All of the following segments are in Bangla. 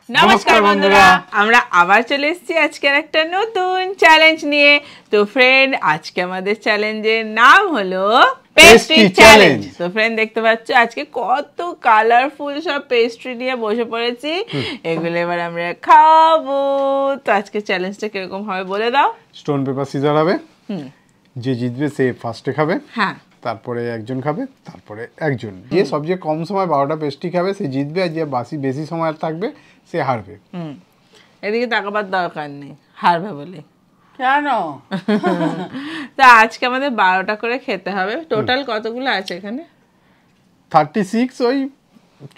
নমস্কার বন্ধুরা, আমরা আবার চলে এসেছি আজকের একটা নতুন চ্যালেঞ্জ নিয়ে। তো ফ্রেন্ড, আজকে আমাদের চ্যালেঞ্জের নাম হলো পেস্ট্রি চ্যালেঞ্জ। তো ফ্রেন্ড, দেখতে পাচ্ছ আজকে কত কালারফুল সব পেস্ট্রি নিয়ে বসে পড়েছি। এগুলো এবার আমরা খাবো। তো আজকে চ্যালেঞ্জটা কিরকম হবে বলে দাও। স্টোন পেপার সিজার হবে। যে জিতবে সে ফার্স্টে খাবে, হ্যাঁ, তারপরে একজন খাবে, তারপরে একজন। যে সবচেয়ে কম সময় 12টা পেস্ট্রি খাবে সে জিতবে, আর যে বেশি সময় থাকবে সে হারবে। এদিকে তাকাবার দরকার নেই, হারবে বলে। কেন? তা আজকে আমাদের 12টা করে খেতে হবে। টোটাল কতগুলো আছে এখানে? 36। ওই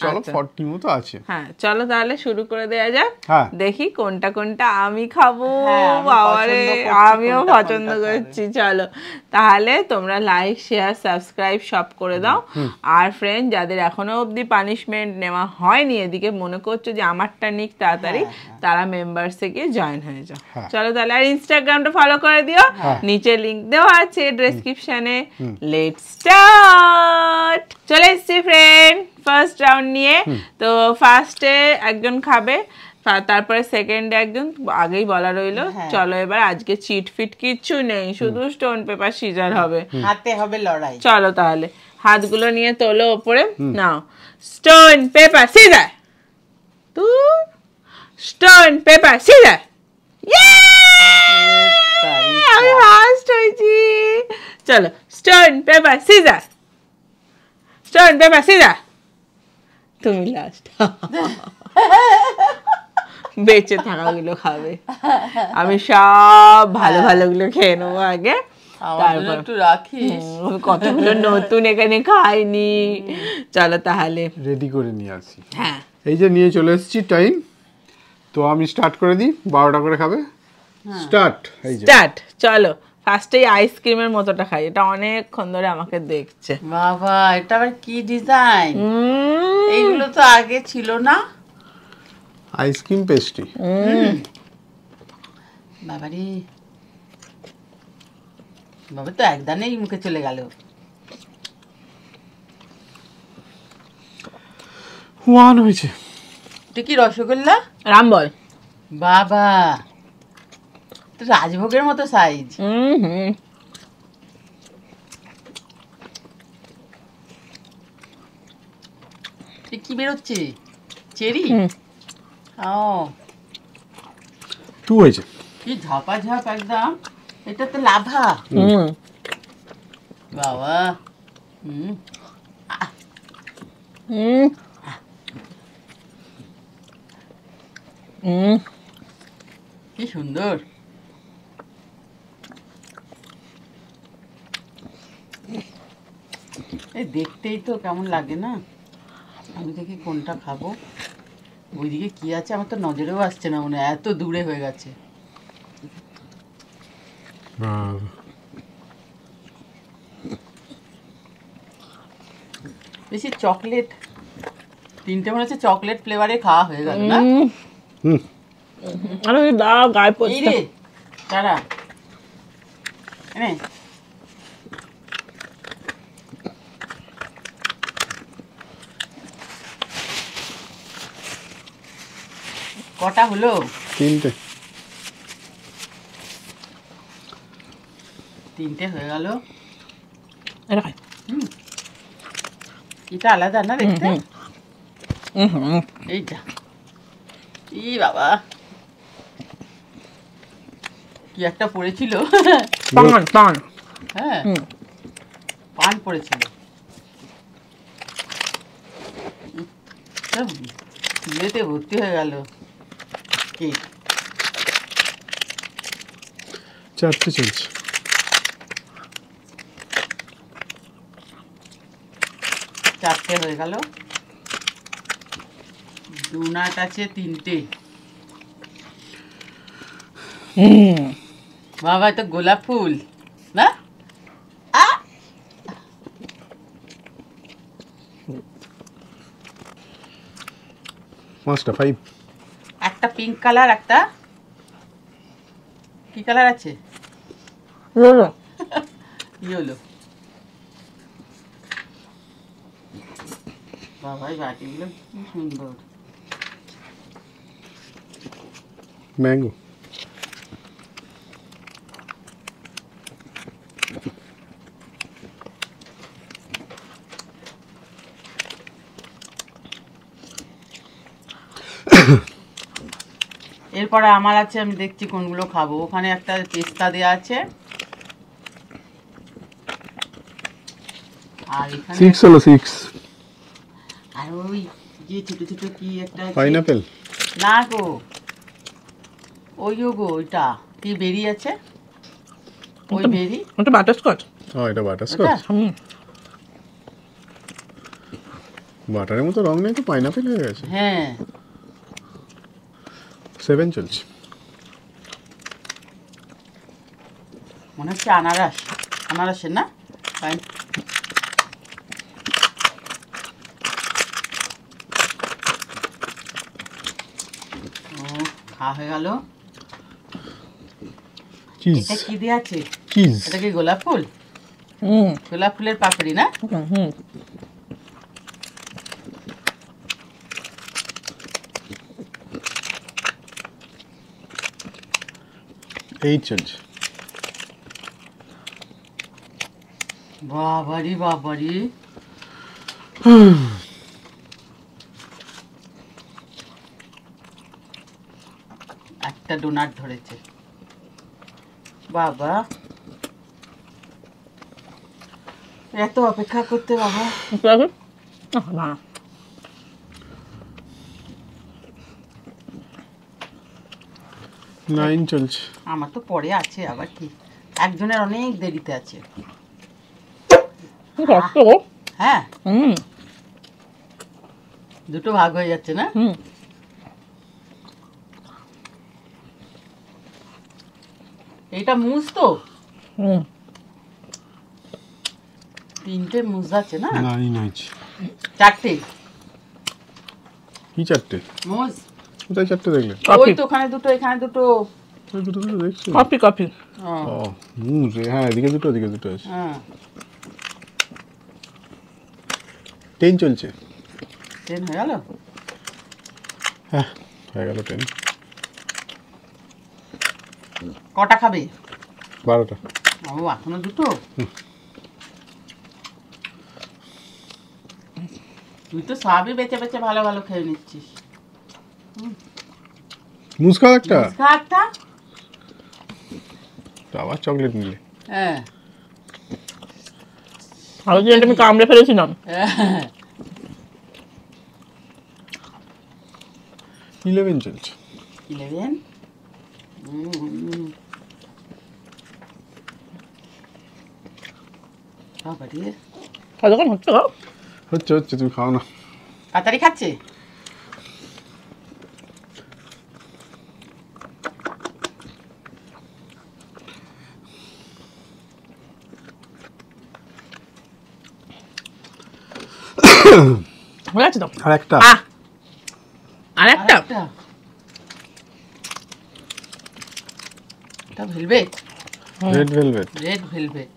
চলো আচ্ছা। 40 মতো আছে। হ্যাঁ, চলো তাহলে শুরু করে দেয়া যাক। হ্যাঁ। দেখি কোনটা কোনটা আমি খাবো। হ্যাঁ, আমি বাবারে, পছন্দ করছি আমিও কোনটা পছন্দ কোনটা করছি। চলো তাহলে তোমরা লাইক, শেয়ার, সাবস্ক্রাইব সব করে দাও। আর ফ্রেন্ড, যাদের এখনো অবধি পানিশমেন্ট নেওয়া হয়নি, এদিকে মনে করছো যে আমারটা নিক তাড়াতাড়ি, তারা মেম্বারসে গিয়ে জয়েন হয়ে যাও। চলো তাহলে, আর ইনস্টাগ্রামটা ফলো করে দিও, নিচে লিংক দেওয়া আছে ডেসক্রিপশনে। Let's start. চলে এসছি ফ্রেন্ড ফার্স্ট রাউন্ড নিয়ে। তো ফার্স্টে একজন খাবে, তারপরে সেকেন্ডে একজন, আগেই বলা রইলো। চলো এবার আজকে চিট ফিট কিচ্ছু নেই, শুধু স্টোন পেপার সিজার হবে, হাতে হবে লড়াই। চলো তাহলে হাতগুলো নিয়ে তোলো ওপরে, নাও স্টোন পেপার সিজার। তু স্টোন পেপার সিজার। আমি ফার্স্ট হয়েছি। চলো stone paper scissor, stone paper scissor. তুমি লাস্ট। বেঁচে থাকাগুলো খাবে, আমি সব ভালো ভালোগুলো খেয়ে নেবো আগে, তারপর একটু রাখিস। কতগুলো নতুন এখানে খাইনি। চলো তাহলে রেডি করে নিয়ে আসি। হ্যাঁ, এই যে নিয়ে চলে এসেছি টাইম। তো আমি স্টার্ট করে দিই, 12টা করে খাবে। স্টার্ট। এই যে স্টার্ট। চলো ফার্স্টে আইসক্রিমের মতোটা খাই, এটা অনেকক্ষণ ধরে আমাকে দেখছে। বাবা, এটা আবার কি ডিজাইন? এইগুলো তো আগে ছিল না। Ice cream pastry. বাবারে, বাবা তো একদানেই মুখে চলে গেল। 1 হয়েছে। এটা কি রসগোল্লা? রামবল। বাবা, তো রাজভোগের মতো সাইজ। কি বেরোচ্ছে? চেরি? ও, 2 হয়েছে। কি ঝাপা ঝাপ একদম। এটা তো লাভা। বাবা, কি সুন্দর। এই দেখতেই তো কেমন লাগে না। আমি দেখি কোনটা খাবো। ওইদিকে কি আছে আমার তো নজরেও আসছে না, মনে হয় এত দূরে হয়ে গেছে। বেশি চকলেট, 3টে মনে হচ্ছে চকলেট ফ্লেভারে খাওয়া হয়ে গেল না। আরে দাও, গায়ে এই পড়ছে। রে তারা এনে কটা হলো? 3টে। 3টে হয়ে গেল। এটা খাই। এটা আলাদা না দেখতে। এইটা, ই বাবা, কি একটা পড়েছিল। পান পান। হ্যাঁ, পান পড়েছিল। সব ইয়েতে ভর্তি হয়ে গেল কেক। 4টে চলছে। 4টে হয়ে গেল। ডোনাট আছে 3টে। বাবা, এটা গোলাপ ফুল না? পাঁচটা 5। একটা পিঙ্ক কালার, একটা কি কালার আছে? ইয়েলো। বাবা, এই বাটিগুলো কি সুন্দর। ম্যাঙ্গো। এরপরে আমার আছে, আমি দেখছি কোনগুলো খাবো। ওখানে একটা পেস্তা দেওয়া আছে, আর এখানে 6 হলো 6। আর ওই যে ছোট ছোট কি একটা আছে। পাইনাপেল। না গো, ওই গো ওইটা কি বেরি আছে, ওই বেরি। ওটা বাটারস্কচ। এটা বাটারস্কচ। হুম। বাটারের মতো রং নেই তো, পাইনাপেল হয়ে গেছে। হ্যাঁ 7 চলছে। মনে হচ্ছে আনারস, আনারসের না পাইন। খাওয়া হয়ে গেল। চিজ। এটা কি দিয়ে আছে? চিজ। এটা কি গোলাপ ফুল? হুম গোলাপ ফুলের পাপড়ি না? হুম। 8 চলছে। বাবারি বাবারি, একটা ডোনাট ধরেছে বাবা। এত অপেক্ষা করতে বাবা। না 9 চলছে। আমার তো পরে আছে আবার, কি একজনের অনেক দেরিতে আছে। কষ্ট। হ্যাঁ হুম দুটো ভাগ হয়ে যাচ্ছে না? হুম। এইটা মুজ তো, হুম। 3টে মুজ আছে না? 9 আছে। 4টে কি 4টে? মুজ। কোথায় 4টে দেখলে? ওই তো ওখানে দুটো, এখানে দুটো। ওই দুটো দুটো দেখছি। Coffee coffee. ও, ও মুজ, হ্যাঁ এদিকে দুটো, এদিকে দুটো আছে। হ্যাঁ 10 চলছে। 10 হয়ে গেল। হ্যাঁ হয়ে গেল 10। কটা খাবে? 12টা। ও এখনো দুটো? তুই তো সবই বেঁচে বেঁচে ভালো ভালো খেয়ে নিচ্ছিস। মুজ খাও একটা। মুজ খা একটা। তো আবার চকলেট নিলে। হ্যাঁ আর যে আমি কামড়ে ফেলেছিলাম। 11 চলছে। 11। বাবারে, কতক্ষণ হচ্ছে গো? হচ্ছে হচ্ছে, তুমি খাও না। তাড়াতাড়ি খাচ্ছে। হয়ে আছে তো? আর একটা। আর একটা? এটা velvet, red velvet. Red velvet.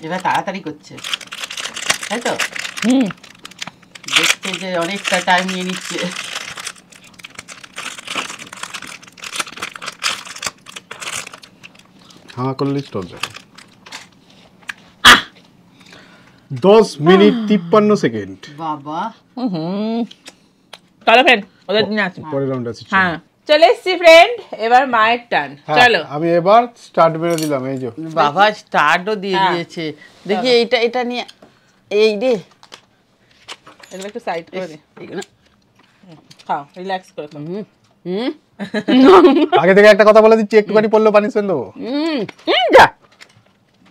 এবার তাড়াতাড়ি করছে, তাই তো? হুম। দেখছে যে অনেকটা টাইম নিয়ে নিচ্ছে। হ্যাঁ করলে স্টপ দেখো। 10 মিনিট 53 সেকেন্ড। বাবা হুম। চলো ফ্রেন্ড, ওদের দিন আছে। পরের রাউন্ড আছে। হ্যাঁ চলে এসছি ফ্রেন্ড, এবার মায়ের টান। হ্যাঁ, চলো। আমি এবার স্টার্ট মেরে দিলাম, এই যে। বাবা স্টার্টও দিয়ে হ্যাঁ। দিয়েছে। দেখি এইটা, এটা নিয়ে এই রে, এগুলো একটু সাইড করে দে। এগুলো। খাও, রিল্যাক্স করে খাও। হুম হুম আগে থেকে একটা কথা বলে দিচ্ছি, একটুখানি পড়লেও পানিশমেন্ট দেবো। হুম হুম, যা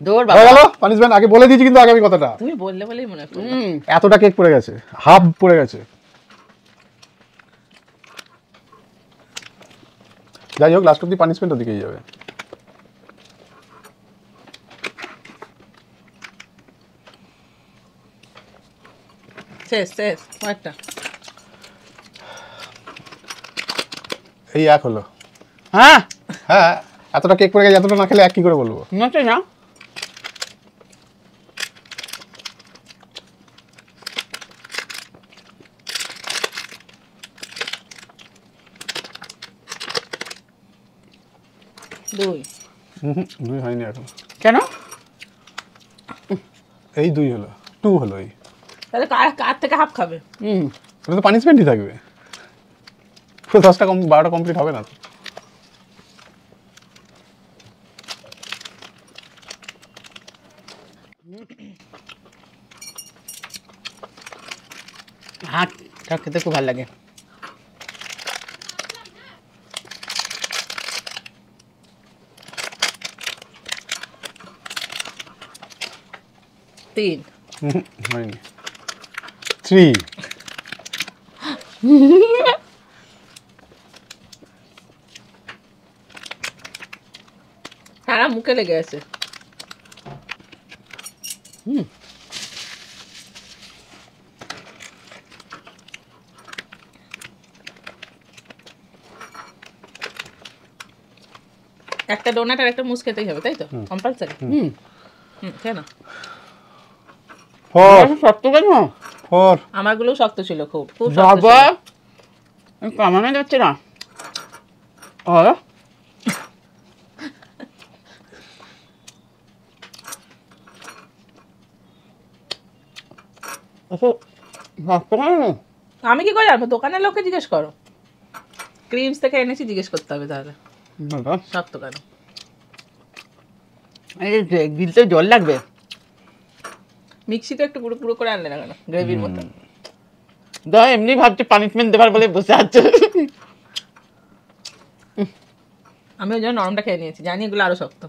দৌড় হয়ে বাবা। গেল পানিশমেন্ট, আগে বলে দিয়েছি কিন্তু আগামী কথাটা। তুমি বললে বলেই মনে পড়লো। হুম এতটা কেক পড়ে গেছে, হাফ পড়ে গেছে। যাই হোক, লাস্ট অব্দি পানিশমেন্ট ওদিকেই যাবে। শেষ শেষ কয়েকটা। এই এক হলো। হ্যাঁ হ্যাঁ, এতটা কেক পড়ে গেছে, এতটা না খেলে এক কি করে বলবো? নাচে না দুই। দুই হয়নি এখন। কেন? এই দুই হলো, 2 হলো। এই তাহলে কার থেকে হাফ খাবে? এটা তো পানিশমেন্টই থাকবে, পুরো 10টা 12টা কমপ্লিট হবে না তো। হাতটা খেতে খুব ভালো লাগে। তিন। হয়নি। 3। সারা মুখে লেগে আছে। একটা ডোনাট আর একটা মুস খেতেই হবে, তাই তো? কম্পালসারি। কেন? 4। শক্ত কেন? 4। আমারগুলো শক্ত ছিল, খুব খুব শক্ত বাবা ছিল। কামানো যাচ্ছে না। আমি কি করে জানবো? দোকানের লোককে জিজ্ঞেস করো। ক্রিমস থেকে এনেছি, জিজ্ঞেস করতে হবে তাহলে শক্ত কেন। গিলতে জল লাগবে। মিক্সি তো একটু পুরো পুরো করে আনলে না কেন, গ্রেভির মতো? এমনি ভাবছি পানিশমেন্ট দেবার বলে বসে আছে। আমি ওই জন্য নরমটা খেয়ে নিয়েছি, জানি এগুলো আরো শক্ত।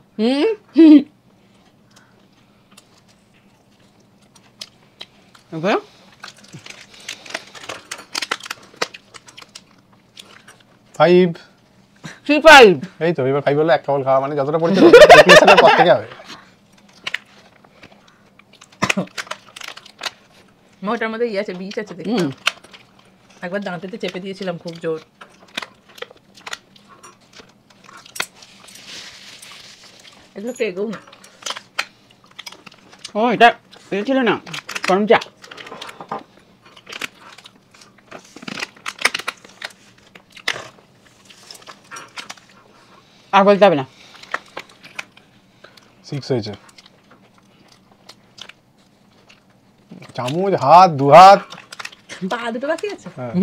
5। 3-5 এই তো এবার 5 হলো, এক কেবল খাওয়া মানে যতটা পড়ছে এর পর থেকে হবে। ওটার মধ্যে আছে, বিষ আছে দেখি। একবার দাঁতেতে চেপে দিয়েছিলাম খুব জোর। এগুলো তো এগোও না। ও এটা ছিল না গরম চা। আর বলতে হবে না। 6 হয়েছে। চামচ, হাত, দু হাত, পা দুটো বাকি আছে। হ্যাঁ।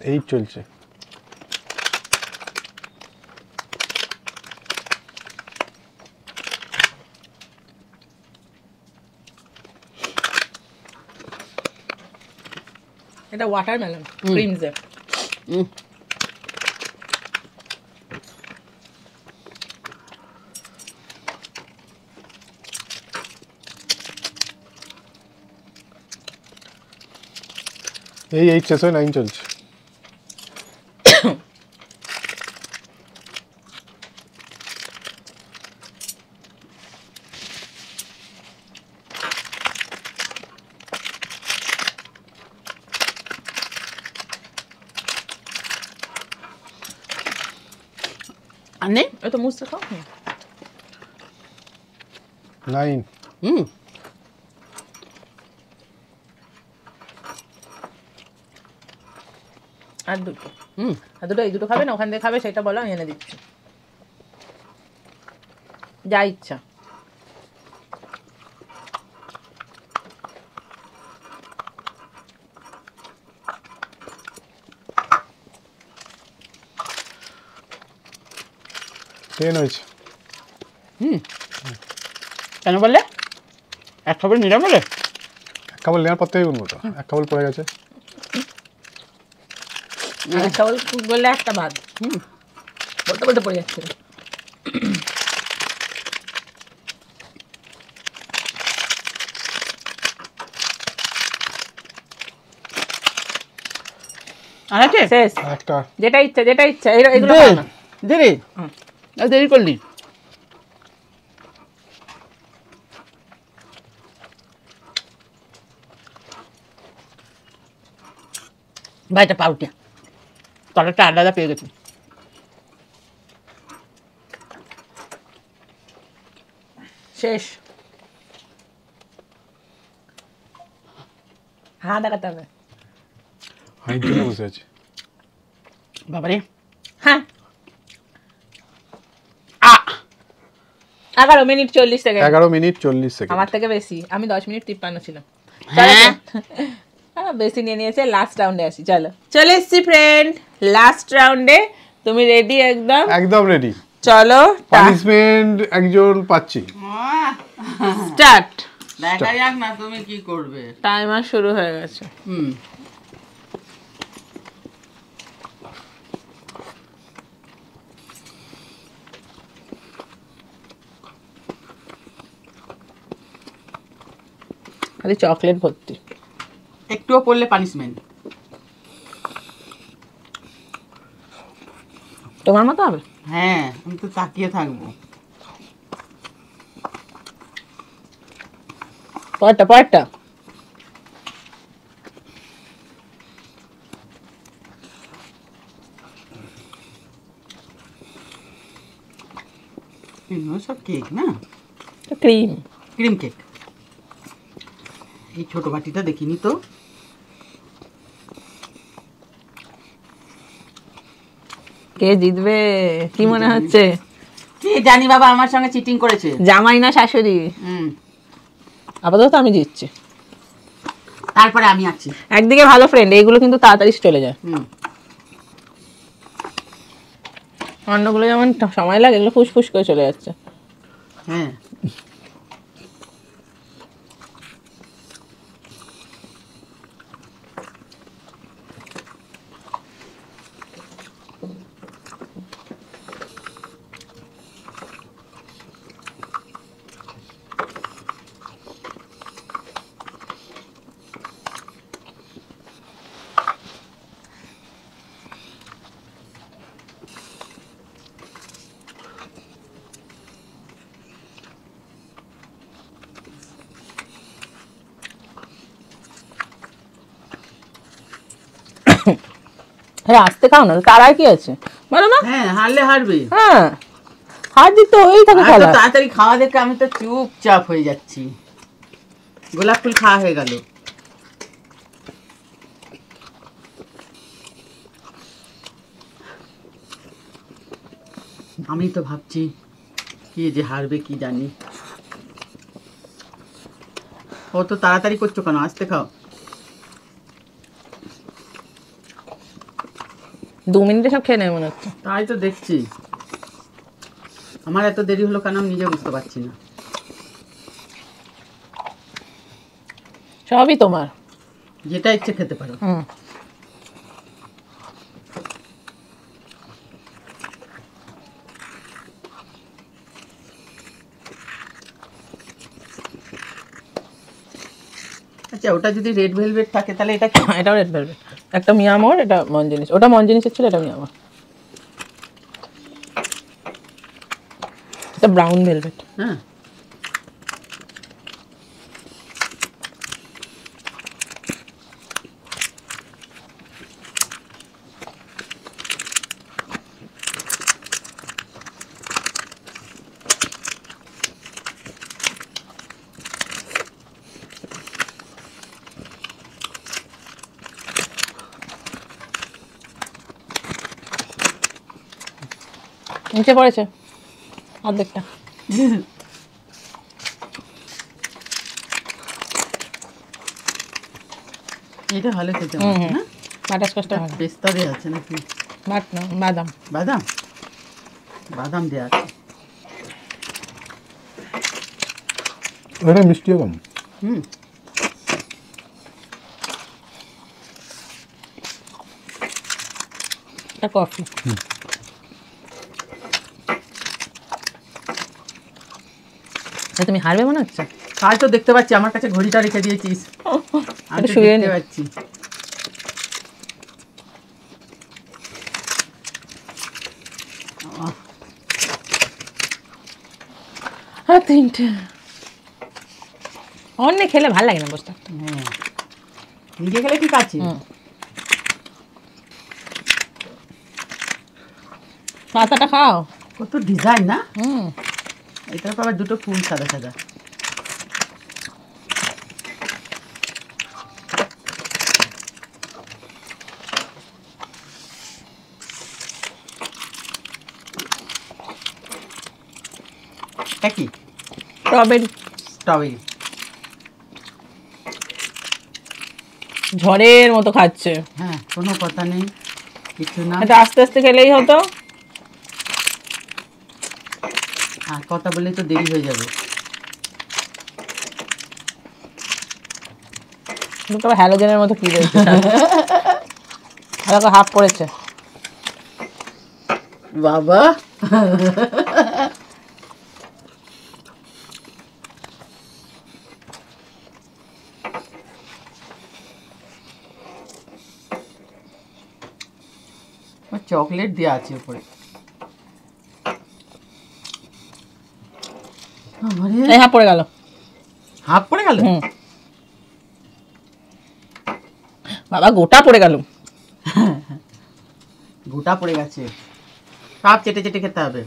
এই চলছে। এটা ওয়াটারমেলন ক্রিমসে। এই 8 শেষ হয়ে 9 চলছে। আনে তো মুসতে খাও। 9। আর দুটো। আর দুটো, এই দুটো খাবে না ওখান থেকে খাবে সেটা বলো, আমি এনে দিচ্ছি। যা ইচ্ছা। টেন হয়েছে। কেন বললে? এক খাবার নিলাম বলে? এক কাবল নেওয়ার পর থেকে গুনবো তো, এক কাবল পড়ে গেছে। চাউল বললে একটা ভাত। বলতে বলতে পড়ে যাচ্ছে। আর আছে শেষ, একটা যেটা ইচ্ছা এগুলো দে খাও না। দে রে আর দেরি করলি ভাইটা পাউটিয়া তরকারিটা আলাদা পেয়ে গেছি শেষ। হ্যাঁ দেখাতে হবে। হাঁড়ির জন্য বসে আছে। বাবারে হ্যাঁ 11 মিনিট 40 সেকেন্ড। 11 minute 40 second. আমার থেকে বেশি, আমি 10 মিনিট 53 ছিলাম। হ্যাঁ হ্যাঁ বেশি নিয়ে নিয়েছে। লাস্ট রাউন্ডে আসি, চলে এসছি ফ্রেন্ড লাস্ট রাউন্ডে। তুমি রেডি? একদম একদম রেডি। চলো পানিশমেন্ট একজন পাচ্ছি। স্টার্ট। দেখা যাক না তুমি কি করবে। টাইমার শুরু হয়ে গেছে। খালি চকলেট ভর্তি। একটুও পড়লে পানিশমেন্ট। তোমার মতো হবে? হ্যাঁ আমি তো তাকিয়ে থাকবো। পরেরটা এগুলো সব কেক না? ক্রিম। Cream cake. এই ছোট বাটিটা দেখিনি তো। কে জিতবে কি মনে হচ্ছে? কে জানি বাবা, আমার সঙ্গে চিটিং করেছে। জামাই না শাশুড়ি? আপাতত আমি জিতছি। তারপরে আমি আছি। একদিকে ভালো ফ্রেন্ড, এইগুলো কিন্তু তাড়াতাড়ি চলে যায়। অন্যগুলো যেমন সময় লাগে, এগুলো ফুসফুস করে চলে যাচ্ছে। হ্যাঁ হ্যাঁ আস্তে খাও না, তারাই কি আছে বলো না? হ্যাঁ হারলে হারবে। হ্যাঁ হার জিত তো হয়েই থাকে আর তো খেলা। তাড়াতাড়ি খাওয়া দেখে আমি তো চুপচাপ হয়ে যাচ্ছি। গোলাপ ফুল খাওয়া হয়ে গেল। আমি তো ভাবছি কি যে হারবে কি জানি। ও তো তাড়াতাড়ি করছো কেন? আস্তে খাও। 2 মিনিটে সব খেয়ে নেবে মনে হচ্ছে। তাই তো দেখছি। আমার এত দেরি হলো কেন আমি নিজে বুঝতে পারছি না। সবই তোমার, যেটা ইচ্ছে খেতে পারো। আচ্ছা ওটা যদি রেড ভেলভেট থাকে তাহলে এটা কি? এটাও রেড ভেলভেট। একটা মিয়ামোর, এটা মন জিনিস। ওটা মন জিনিসের ছিল, এটা মিয়ামোর। এটা ব্রাউন ভেলভেট। হ্যাঁ নিচে পড়েছে অর্ধেকটা। এটা ভালো খেতে হয় না? বাটারস্কচটা ভালো। পেস্তা দেওয়া আছে নাকি? বাট না, বাদাম। বাদাম? বাদাম দেওয়া আছে। এটা মিষ্টিও কম। হুম এটা কফি। তুমি হারবে মনে হচ্ছে? তাই তো দেখতে পাচ্ছি, আমার কাছে ঘড়িটা রেখে দিয়েছিস, আমি তো শুয়ে দেখতে পাচ্ছি। আর 3টে অন্য খেলে ভালো লাগে না বসতে। হ্যাঁ, নিজে খেলে ঠিক আছে। পাতাটা খাও। কত ডিজাইন না, এটার পর আবার দুটো ফুল সাদা সাদা। কি স্ট্রবেরি, স্ট্রবেরি ঝড়ের মতো খাচ্ছে। হ্যাঁ, কোনো কথা নেই, কিছু না। এটা আস্তে আস্তে খেলেই হতো। আর কথা বললে তো দেরি হয়ে যাবে। হ্যালোজেনের মতো কি রয়েছে, হাফ পড়েছে বাবা। চকলেট দেওয়া আছে উপরে। হাফ পড়ে গেল, হাফ পড়ে গেল। বাবা গোটা পড়ে গেল। গোটা পড়ে গেছে, সব চেটে চেটে খেতে হবে।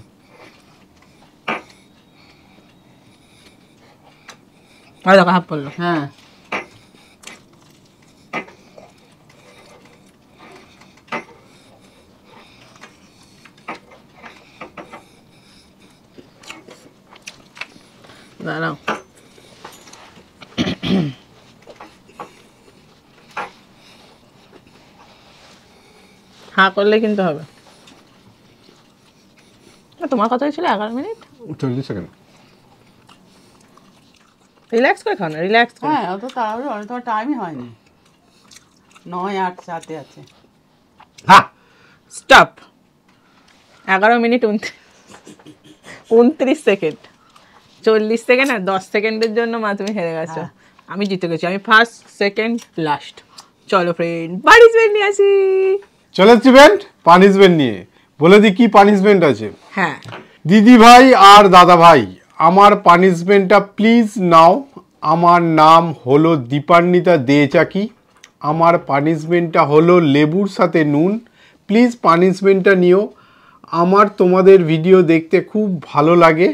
দেখো হাফ পড়লো। হ্যাঁ, দাঁড়াও, হ্যাঁ করলে কিন্তু হবে। তোমার কথাই ছিল 11 মিনিট 40 সেকেন্ড। রিল্যাক্স করে খাও না, রিল্যাক্স করে। হ্যাঁ, অত তাড়াহুড়ো অনেক, তোমার টাইমই হয়নি। 9-8 সাথে আছে। হ্যাঁ, স্টপ। 11 মিনিট 29 সেকেন্ড, 40 সেকেন্ড আর 10 সেকেন্ডের জন্য মা তুমি হেরে গেছো। আমি জিতে গেছি, আমি ফার্স্ট, সেকেন্ড, লাস্ট। চলো ফ্রেন্ড, পানিশমেন্ট নিয়ে আসি। চলে ফ্রেন্ড, পানিশমেন্ট নিয়ে বলে দিই কি পানিশমেন্ট আছে। হ্যাঁ, দিদি ভাই আর দাদা ভাই, আমার পানিশমেন্টটা প্লিজ নাও। আমার নাম হলো দীপান্বিতা দেচাকি। আমার পানিশমেন্টটা হলো লেবুর সাথে নুন। প্লিজ পানিশমেন্টটা নিও। আমার তোমাদের ভিডিও দেখতে খুব ভালো লাগে।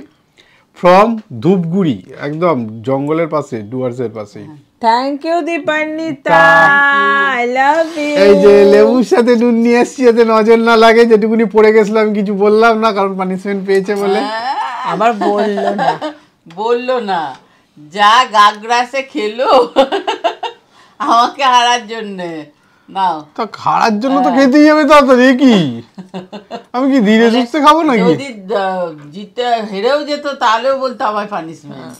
ফ্রম ধূপগুড়ি, একদম জঙ্গলের পাশে, ডুয়ার্সের পাশেই। Thank you Dipanwita, I love you. এই যে লেবুর সাথে নুন নিয়ে এসছি যাতে নজর না লাগে, যেটুকুনি পড়ে গেছিলাম কিছু বললাম না, কারণ পানিশমেন্ট পেয়েছে বলে। আবার বললো না, বললো না, যা গাগ্রাসে খেলো আমাকে হারার জন্যে। নাও, তা খাওয়ার জন্য তো খেতেই হবে তাড়াতাড়ি, কি আমি কি ধীরে সুস্থে খাবো নাকি? যদি জিতে হেরেও যেত তাহলেও বলতো আমার পানিশমেন্ট।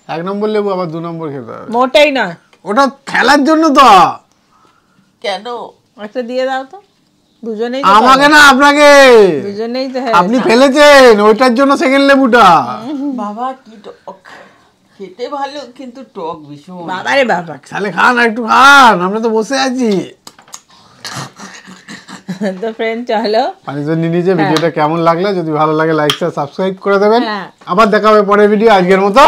এক নম্বর লেবু আবার 2 নম্বর খেতে হবে, মোটেই না। ওটা খেলার জন্য তো। কেন? একটা দিয়ে দাও তো, দুজনেই। আমাকে না, আপনাকে। দুজনেই তো। আপনি ফেলেছেন ওইটার জন্য সেকেন্ড লেবুটা। বাবা কি টক, খেতে ভালো কিন্তু টক ভীষণ। বাবা রে বাবা, তাহলে খান, একটু খান, আমরা তো বসে আছি। তো ফ্রেন্ড চলো পানিশমেন্ট নিয়ে নিয়েছে। ভিডিওটা কেমন লাগলো, যদি ভালো লাগে লাইক সাবস্ক্রাইব করে দেবেন। হ্যাঁ। আবার দেখা হবে পরের ভিডিও। আজকের মতো